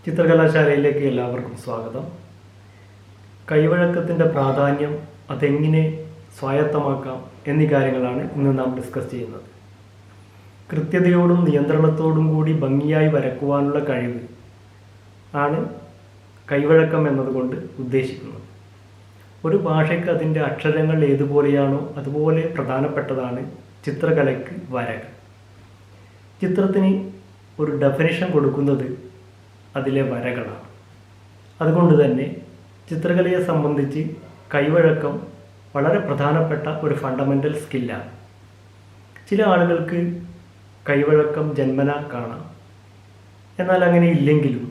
ചിത്രകലാശാലയിലേക്ക് എല്ലാവർക്കും സ്വാഗതം. കൈവഴക്കത്തിൻ്റെ പ്രാധാന്യം, അതെങ്ങനെ സ്വായത്തമാക്കാം എന്നീ കാര്യങ്ങളാണ് ഇന്ന് നാം ഡിസ്കസ് ചെയ്യുന്നത്. കൃത്യതയോടും നിയന്ത്രണത്തോടും കൂടി ഭംഗിയായി വരക്കുവാനുള്ള കഴിവ് ആണ് കൈവഴക്കം എന്നതുകൊണ്ട് ഉദ്ദേശിക്കുന്നത്. ഒരു ഭാഷയ്ക്ക് അതിൻ്റെ അക്ഷരങ്ങൾ ഏതുപോലെയാണോ അതുപോലെ പ്രധാനപ്പെട്ടതാണ് ചിത്രകലയ്ക്ക് വരകൾ. ചിത്രത്തിന് ഒരു ഡെഫിനിഷൻ കൊടുക്കുന്നത് അതിലെ വരകളാണ്. അതുകൊണ്ട് തന്നെ ചിത്രകലയെ സംബന്ധിച്ച് കൈവഴക്കം വളരെ പ്രധാനപ്പെട്ട ഒരു ഫണ്ടമെൻ്റൽ സ്കില്ലാണ്. ചില ആളുകൾക്ക് കൈവഴക്കം ജന്മന കാണാം. എന്നാൽ അങ്ങനെ ഇല്ലെങ്കിലും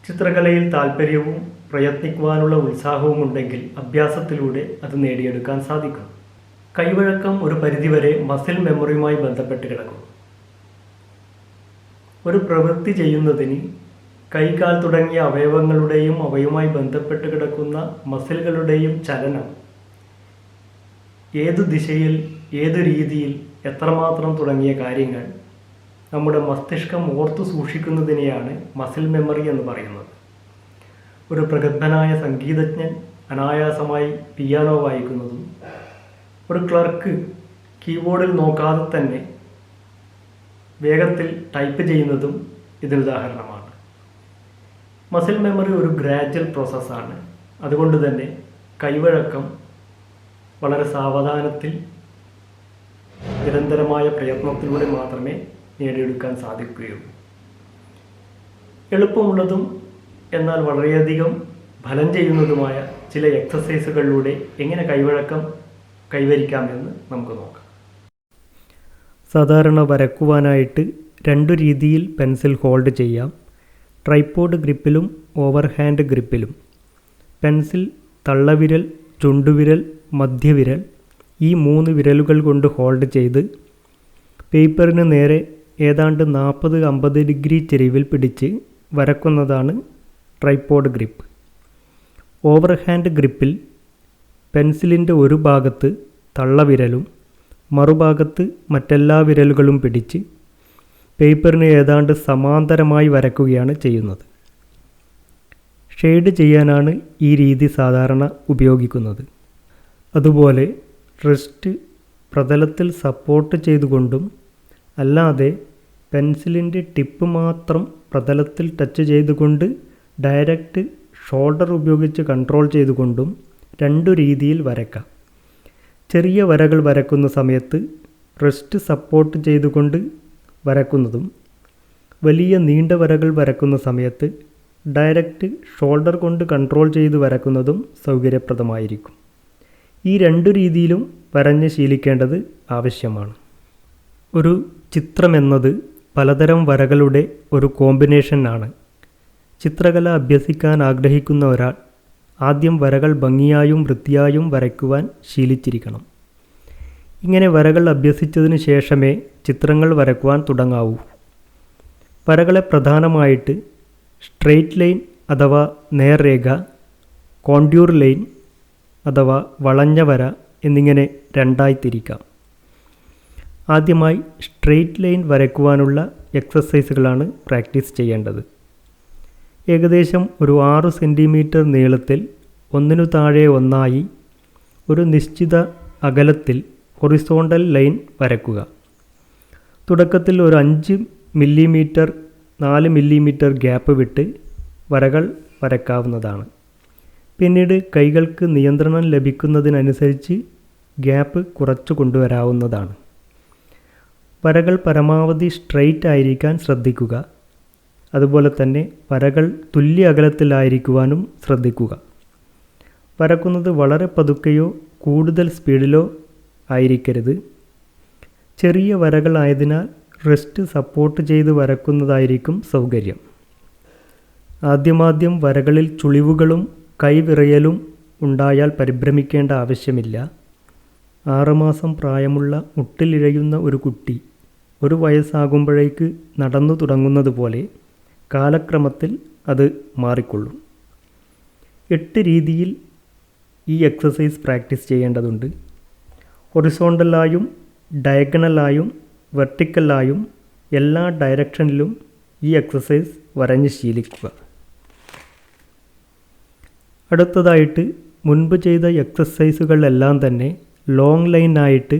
ചിത്രകലയിൽ താല്പര്യവും പ്രയത്നിക്കുവാനുള്ള ഉത്സാഹവും ഉണ്ടെങ്കിൽ അഭ്യാസത്തിലൂടെ അത് നേടിയെടുക്കാൻ സാധിക്കും. കൈവഴക്കം ഒരു പരിധിവരെ മസിൽ മെമ്മറിയുമായി ബന്ധപ്പെട്ട് കിടക്കുന്നു. ഒരു പ്രവൃത്തി ചെയ്യുന്നതിന് കൈകാൽ തുടങ്ങിയ അവയവങ്ങളുടെയും അവയുമായി ബന്ധപ്പെട്ട് കിടക്കുന്ന മസിലുകളുടെയും ചലനം ഏതു ദിശയിൽ, ഏതു രീതിയിൽ, എത്രമാത്രം തുടങ്ങിയ കാര്യങ്ങൾ നമ്മുടെ മസ്തിഷ്കം ഓർത്തു സൂക്ഷിക്കുന്നതിനെയാണ് മസിൽ മെമ്മറി എന്ന് പറയുന്നത്. ഒരു പ്രഗത്ഭനായ സംഗീതജ്ഞൻ അനായാസമായി പിയാനോ വായിക്കുന്നതും ഒരു ക്ലർക്ക് കീബോർഡിൽ നോക്കാതെ തന്നെ വേഗത്തിൽ ടൈപ്പ് ചെയ്യുന്നതും ഇതിനുദാഹരണമാണ്. മസിൽ മെമ്മറി ഒരു ഗ്രാജ്വൽ പ്രോസസ്സാണ്. അതുകൊണ്ട് തന്നെ കൈവഴക്കം വളരെ സാവധാനത്തിൽ നിരന്തരമായ പ്രയത്നത്തിലൂടെ മാത്രമേ നേടിയെടുക്കാൻ സാധിക്കുകയുള്ളൂ. എളുപ്പമുള്ളതും എന്നാൽ വളരെയധികം ഫലം ചെയ്യുന്നതുമായ ചില എക്സസൈസുകളിലൂടെ എങ്ങനെ കൈവഴക്കം കൈവരിക്കാമെന്ന് നമുക്ക് നോക്കാം. സാധാരണ വരക്കുവാനായിട്ട് രണ്ടു രീതിയിൽ പെൻസിൽ ഹോൾഡ് ചെയ്യാം. ട്രൈപോഡ് ഗ്രിപ്പിലും ഓവർ ഹാൻഡ് ഗ്രിപ്പിലും. പെൻസിൽ തള്ളവിരൽ, ചുണ്ടുവിരൽ, മധ്യവിരൽ ഈ 3 വിരലുകൾ കൊണ്ട് ഹോൾഡ് ചെയ്ത് പേപ്പറിന് നേരെ ഏതാണ്ട് 40-50 ഡിഗ്രി ചെരിവിൽ പിടിച്ച് വരക്കുന്നതാണ് ട്രൈപോഡ് ഗ്രിപ്പ്. ഓവർ ഹാൻഡ് ഗ്രിപ്പിൽ പെൻസിലിൻ്റെ ഒരു ഭാഗത്ത് തള്ളവിരലും മറുഭാഗത്ത് മറ്റെല്ലാ വിരലുകളും പിടിച്ച് പേപ്പറിന് ഏതാണ്ട് സമാന്തരമായി വരക്കുകയാണ് ചെയ്യുന്നത്. ഷെയ്ഡ് ചെയ്യാനാണ് ഈ രീതി സാധാരണ ഉപയോഗിക്കുന്നത്. അതുപോലെ റിസ്റ്റ് പ്രതലത്തിൽ സപ്പോർട്ട് ചെയ്തുകൊണ്ടും അല്ലാതെ പെൻസിലിൻ്റെ ടിപ്പ് മാത്രം പ്രതലത്തിൽ ടച്ച് ചെയ്തുകൊണ്ട് ഡയറക്റ്റ് ഷോൾഡർ ഉപയോഗിച്ച് കൺട്രോൾ ചെയ്തുകൊണ്ടും 2 രീതിയിൽ വരക്കാം. ചെറിയ വരകൾ വരക്കുന്ന സമയത്ത് റിസ്റ്റ് സപ്പോർട്ട് ചെയ്തുകൊണ്ട് വരക്കുന്നതും വലിയ നീണ്ട വരകൾ വരക്കുന്ന സമയത്ത് ഡയറക്റ്റ് ഷോൾഡർ കൊണ്ട് കൺട്രോൾ ചെയ്ത് വരക്കുന്നതും സൗകര്യപ്രദമായിരിക്കും. ഈ 2 രീതിയിലും വരഞ്ഞ് ശീലിക്കേണ്ടത് ആവശ്യമാണ്. ഒരു ചിത്രമെന്നത് പലതരം വരകളുടെ ഒരു കോമ്പിനേഷൻ ആണ്. ചിത്രകല അഭ്യസിക്കാൻ ആഗ്രഹിക്കുന്ന ഒരാൾ ആദ്യം വരകൾ ഭംഗിയായും വൃത്തിയായും വരയ്ക്കുവാൻ ശീലിച്ചിരിക്കണം. ഇങ്ങനെ വരകൾ അഭ്യസിച്ചതിന് ശേഷമേ ചിത്രങ്ങൾ വരയ്ക്കുവാൻ തുടങ്ങാവൂ. വരകളെ പ്രധാനമായിട്ട് സ്ട്രെയിറ്റ് ലൈൻ അഥവാ നേർരേഖ, കോൺട്യൂർ ലൈൻ അഥവാ വളഞ്ഞ വര എന്നിങ്ങനെ 2ആയി തിരിക്കാം. ആദ്യമായി സ്ട്രെയിറ്റ് ലൈൻ വരയ്ക്കുവാനുള്ള എക്സസൈസുകളാണ് പ്രാക്ടീസ് ചെയ്യേണ്ടത്. ഏകദേശം ഒരു 6 സെൻറ്റിമീറ്റർ നീളത്തിൽ ഒന്നിനു താഴെ ഒന്നായി ഒരു നിശ്ചിത അകലത്തിൽ ഹൊറിസോണ്ടൽ ലൈൻ വരയ്ക്കുക. തുടക്കത്തിൽ ഒരു 5 മില്ലിമീറ്റർ 4 മില്ലിമീറ്റർ ഗ്യാപ്പ് വിട്ട് വരകൾ വരയ്ക്കാവുന്നതാണ്. പിന്നീട് കൈകൾക്ക് നിയന്ത്രണം ലഭിക്കുന്നതിനനുസരിച്ച് ഗ്യാപ്പ് കുറച്ചു കൊണ്ടുവരാവുന്നതാണ്. വരകൾ പരമാവധി സ്ട്രെയിറ്റ് ആയിരിക്കാൻ ശ്രദ്ധിക്കുക. അതുപോലെ തന്നെ വരകൾ തുല്യ അകലത്തിലായിരിക്കുവാനും ശ്രദ്ധിക്കുക. വരക്കുന്നത് വളരെ പതുക്കെയോ കൂടുതൽ സ്പീഡിലോ ആയിരിക്കരുത്. ചെറിയ വരകളായതിനാൽ റിസ്റ്റ് സപ്പോർട്ട് ചെയ്ത് വരക്കുന്നതായിരിക്കും സൗകര്യം. ആദ്യമാദ്യം വരകളിൽ ചുളിവുകളും കൈവിറയലും ഉണ്ടായാൽ പരിഭ്രമിക്കേണ്ട ആവശ്യമില്ല. 6 മാസം പ്രായമുള്ള മുട്ടിലിഴയുന്ന ഒരു കുട്ടി 1 വയസ്സാകുമ്പോഴേക്ക് നടന്നു തുടങ്ങുന്നത് പോലെ കാലക്രമത്തിൽ അത് മാറിക്കൊള്ളും. 8 രീതിയിൽ ഈ എക്സസൈസ് പ്രാക്ടീസ് ചെയ്യേണ്ടതുണ്ട്. ഹൊറിസോണ്ടലായും ഡയഗണലായും വെർട്ടിക്കലായും എല്ലാ ഡയറക്ഷനിലും ഈ എക്സസൈസ് വരഞ്ഞ് ശീലിക്കുക. അടുത്തതായിട്ട് മുൻപ് ചെയ്ത എക്സസൈസുകളെല്ലാം തന്നെ ലോങ് ലൈനായിട്ട്,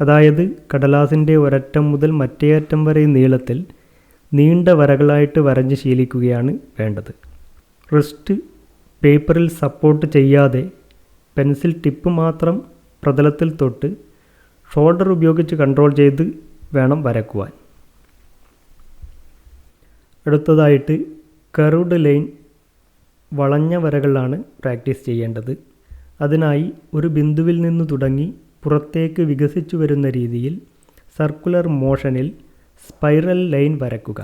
അതായത് കടലാസിൻ്റെ ഒരറ്റം മുതൽ മറ്റേ അറ്റം വരെ നീളത്തിൽ നീണ്ട വരകളായിട്ട് വരഞ്ഞ് ശീലിക്കുകയാണ് വേണ്ടത്. റിസ്റ്റ് പേപ്പറിൽ സപ്പോർട്ട് ചെയ്യാതെ പെൻസിൽ ടിപ്പ് മാത്രം പ്രതലത്തിൽ തൊട്ട് ഷോൾഡർ ഉപയോഗിച്ച് കൺട്രോൾ ചെയ്ത് വേണം വരക്കുവാൻ. അടുത്തതായിട്ട് കർവ്ഡ് ലൈൻ, വളഞ്ഞ വരകളാണ് പ്രാക്ടീസ് ചെയ്യേണ്ടത്. അതിനായി ഒരു ബിന്ദുവിൽ നിന്ന് തുടങ്ങി പുറത്തേക്ക് വികസിച്ചു വരുന്ന രീതിയിൽ സർക്കുലർ മോഷനിൽ സ്പൈറൽ ലൈൻ വരക്കുക.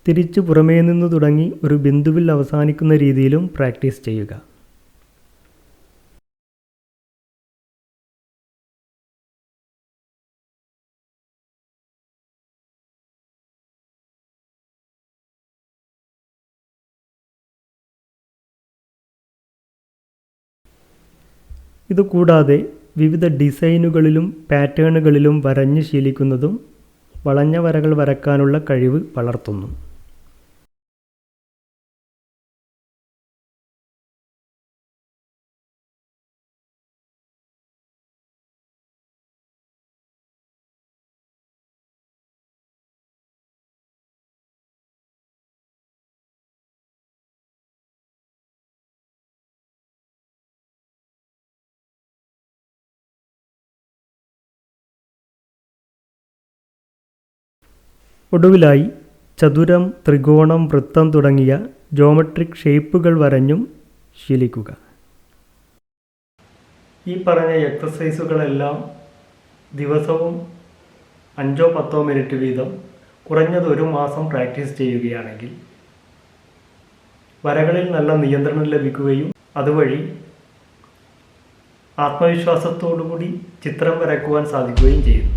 തിരിച്ച് പുറമേ നിന്ന് തുടങ്ങി ഒരു ബിന്ദുവിൽ അവസാനിക്കുന്ന രീതിയിലും പ്രാക്ടീസ് ചെയ്യുക. ഇതുകൂടാതെ വിവിധ ഡിസൈനുകളിലും പാറ്റേണുകളിലും വരഞ്ഞ് ശീലിക്കുന്നതും വളഞ്ഞ വരകൾ വരക്കാനുള്ള കഴിവ് വളർത്തുന്നു. ഒടുവിലായി ചതുരം, ത്രികോണം, വൃത്തം തുടങ്ങിയ ജോമെട്രിക് ഷേപ്പുകൾ വരഞ്ഞും ശീലിക്കുക. ഈ പറഞ്ഞ എക്സസൈസുകളെല്ലാം ദിവസവും 5-10 മിനിറ്റ് വീതം കുറഞ്ഞത് 1 മാസം പ്രാക്ടീസ് ചെയ്യുകയാണെങ്കിൽ വരകളിൽ നല്ല നിയന്ത്രണം ലഭിക്കുകയും അതുവഴി ആത്മവിശ്വാസത്തോടുകൂടി ചിത്രം വരക്കുവാൻ സാധിക്കുകയും ചെയ്യുന്നു.